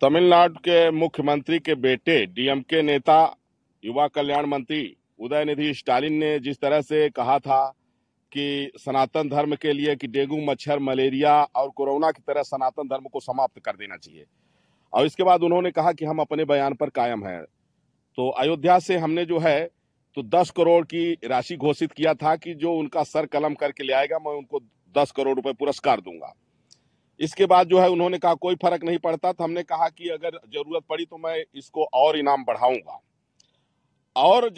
तमिलनाडु के मुख्यमंत्री के बेटे डीएमके नेता युवा कल्याण मंत्री उदयनिधि स्टालिन ने जिस तरह से कहा था कि सनातन धर्म के लिए कि डेंगू, मच्छर, मलेरिया और कोरोना की तरह सनातन धर्म को समाप्त कर देना चाहिए, और इसके बाद उन्होंने कहा कि हम अपने बयान पर कायम हैं। तो अयोध्या से हमने जो है तो 10 करोड़ की राशि घोषित किया था कि जो उनका सर कलम करके ले आएगा मैं उनको 10 करोड़ रुपए पुरस्कार दूंगा। इसके बाद जो है उन्होंने कहा कोई फर्क नहीं पड़ता, तो हमने कहा कि अगर जरूरत पड़ी तो मैं इसको और इनाम बढ़ाऊंगा और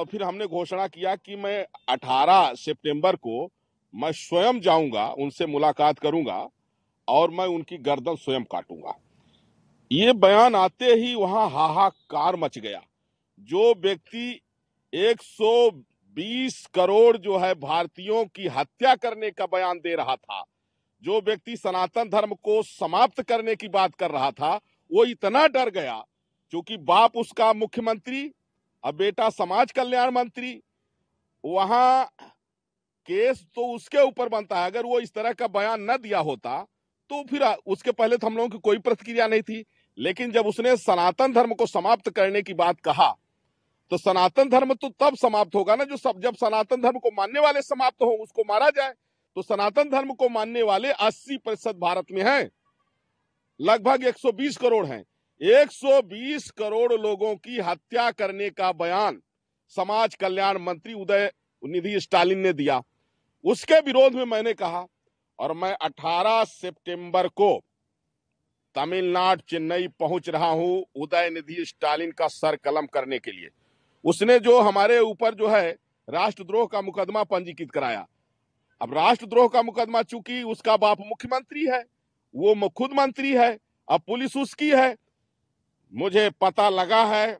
फिर हमने घोषणा किया कि मैं 18 सितंबर को मैं स्वयं जाऊंगा, उनसे मुलाकात करूंगा और मैं उनकी गर्दन स्वयं काटूंगा। ये बयान आते ही वहां हाहाकार मच गया। जो व्यक्ति 120 करोड़ जो है भारतीयों की हत्या करने का बयान दे रहा था, जो व्यक्ति सनातन धर्म को समाप्त करने की बात कर रहा था, वो इतना डर गया क्योंकि बाप उसका मुख्यमंत्री और बेटा समाज कल्याण मंत्री। वहां केस तो उसके ऊपर बनता है। अगर वो इस तरह का बयान न दिया होता तो फिर उसके पहले तो हम लोगों की कोई प्रतिक्रिया नहीं थी, लेकिन जब उसने सनातन धर्म को समाप्त करने की बात कहा तो सनातन धर्म तो तब समाप्त होगा ना जब सनातन धर्म को मानने वाले समाप्त हो, उसको मारा जाए। तो सनातन धर्म को मानने वाले 80% भारत में हैं, लगभग 120 करोड़ हैं। 120 करोड़ लोगों की हत्या करने का बयान समाज कल्याण मंत्री उदयनिधि स्टालिन ने दिया। उसके विरोध में मैंने कहा और मैं 18 सितंबर को तमिलनाडु चेन्नई पहुंच रहा हूं उदयनिधि स्टालिन का सर कलम करने के लिए। उसने जो हमारे ऊपर जो है राष्ट्रद्रोह का मुकदमा पंजीकृत कराया। अब राष्ट्रद्रोह का मुकदमा चूंकि उसका बाप मुख्यमंत्री है, वो खुद मंत्री है, अब पुलिस उसकी है। मुझे पता लगा है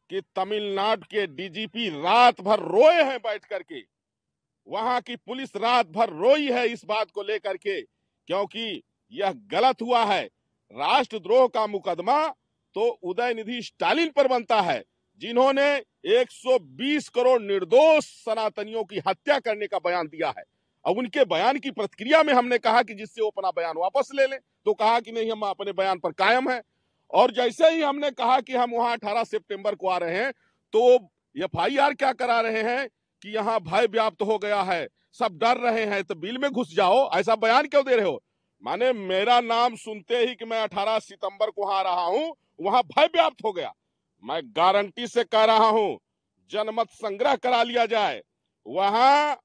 कि तमिलनाडु के डीजीपी रात भर रोए हैं बैठ करके। वहां की पुलिस रात भर रोई है इस बात को लेकर के, क्योंकि यह गलत हुआ है। राष्ट्रद्रोह का मुकदमा तो उदयनिधि स्टालिन पर बनता है, जिन्होंने 120 करोड़ निर्दोष सनातनियों की हत्या करने का बयान दिया है। अब उनके बयान की प्रतिक्रिया में हमने कहा कि जिससे वो अपना बयान वापस ले लें, तो कहा कि नहीं, हम अपने बयान पर कायम हैं। और जैसे ही हमने कहा कि हम वहां 18 सितंबर को आ रहे हैं, तो FIR क्या करा रहे हैं कि यहाँ भय व्याप्त हो गया है, सब डर रहे हैं, तो बिल में घुस जाओ। ऐसा बयान क्यों दे रहे हो? माने मेरा नाम सुनते ही कि मैं 18 सितंबर को आ रहा हूं, वहां भय व्याप्त हो गया। मैं गारंटी से कह रहा हूं, जनमत संग्रह करा लिया जाए। वहां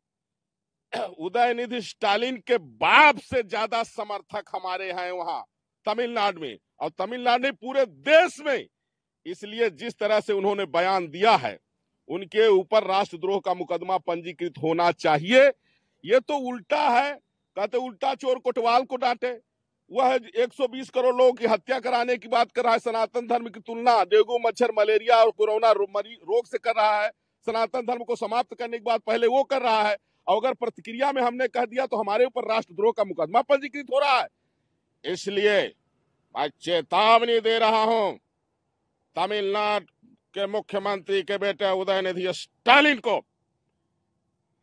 उदयनिधि स्टालिन के बाप से ज्यादा समर्थक हमारे हैं वहां तमिलनाडु में, और तमिलनाडु में पूरे देश में। इसलिए जिस तरह से उन्होंने बयान दिया है, उनके ऊपर राष्ट्रद्रोह का मुकदमा पंजीकृत होना चाहिए। ये तो उल्टा है, कहते उल्टा चोर कोतवाल को डांटे। वह 120 करोड़ लोगों की हत्या कराने की बात कर रहा है, सनातन धर्म की तुलना डेंगू, मच्छर, मलेरिया और कोरोना रोग से कर रहा है। सनातन धर्म को समाप्त करने की बात पहले वो कर रहा है, और अगर प्रतिक्रिया में हमने कह दिया तो हमारे ऊपर राष्ट्रद्रोह का मुकदमा पंजीकृत हो रहा है। इसलिए मैं चेतावनी दे रहा हूं तमिलनाडु के मुख्यमंत्री के बेटे उदयनिधि स्टालिन को,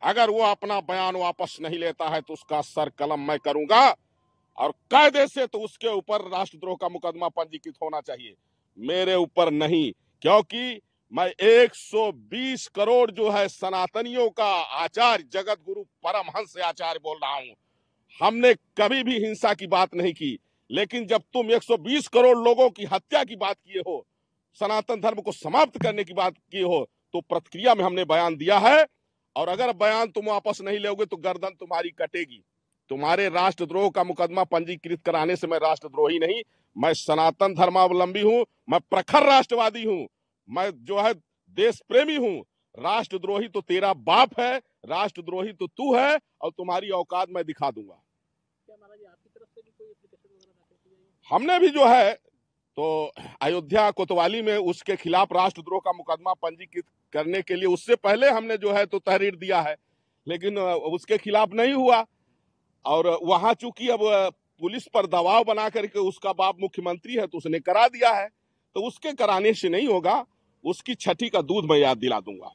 अगर वो अपना बयान वापस नहीं लेता है तो उसका सर कलम मैं करूंगा, और कायदे से तो उसके ऊपर राष्ट्रद्रोह का मुकदमा पंजीकृत होना चाहिए, मेरे ऊपर नहीं। क्योंकि मैं 120 करोड़ जो है सनातनियों का आचार्य जगत गुरु परमहंस आचार्य बोल रहा हूं। हमने कभी भी हिंसा की बात नहीं की, लेकिन जब तुम 120 करोड़ लोगों की हत्या की बात किए हो, सनातन धर्म को समाप्त करने की बात किए हो, तो प्रतिक्रिया में हमने बयान दिया है। और अगर बयान तुम वापस नहीं लोगे तो गर्दन तुम्हारी कटेगी। तुम्हारे राष्ट्रद्रोह का मुकदमा पंजीकृत कराने से मैं राष्ट्रद्रोही नहीं, मैं सनातन धर्मावलंबी हूं, मैं प्रखर राष्ट्रवादी हूं, मैं जो है देश प्रेमी हूं। राष्ट्रद्रोही तो तेरा बाप है, राष्ट्रद्रोही तो तू है, और तुम्हारी औकात मैं दिखा दूंगा। क्या महाराज आपकी तरफ से भी कोई एप्लीकेशन वगैरह दाखिल की जाएगी? हमने भी जो है तो अयोध्या कोतवाली में उसके खिलाफ राष्ट्रद्रोह का मुकदमा पंजीकृत करने के लिए उससे पहले हमने जो है तो तहरीर दिया है, लेकिन उसके खिलाफ नहीं हुआ। और वहां चूंकि अब पुलिस पर दबाव बना करके उसका बाप मुख्यमंत्री है तो उसने करा दिया है, तो उसके कराने से नहीं होगा, उसकी छठी का दूध मैं याद दिला दूंगा।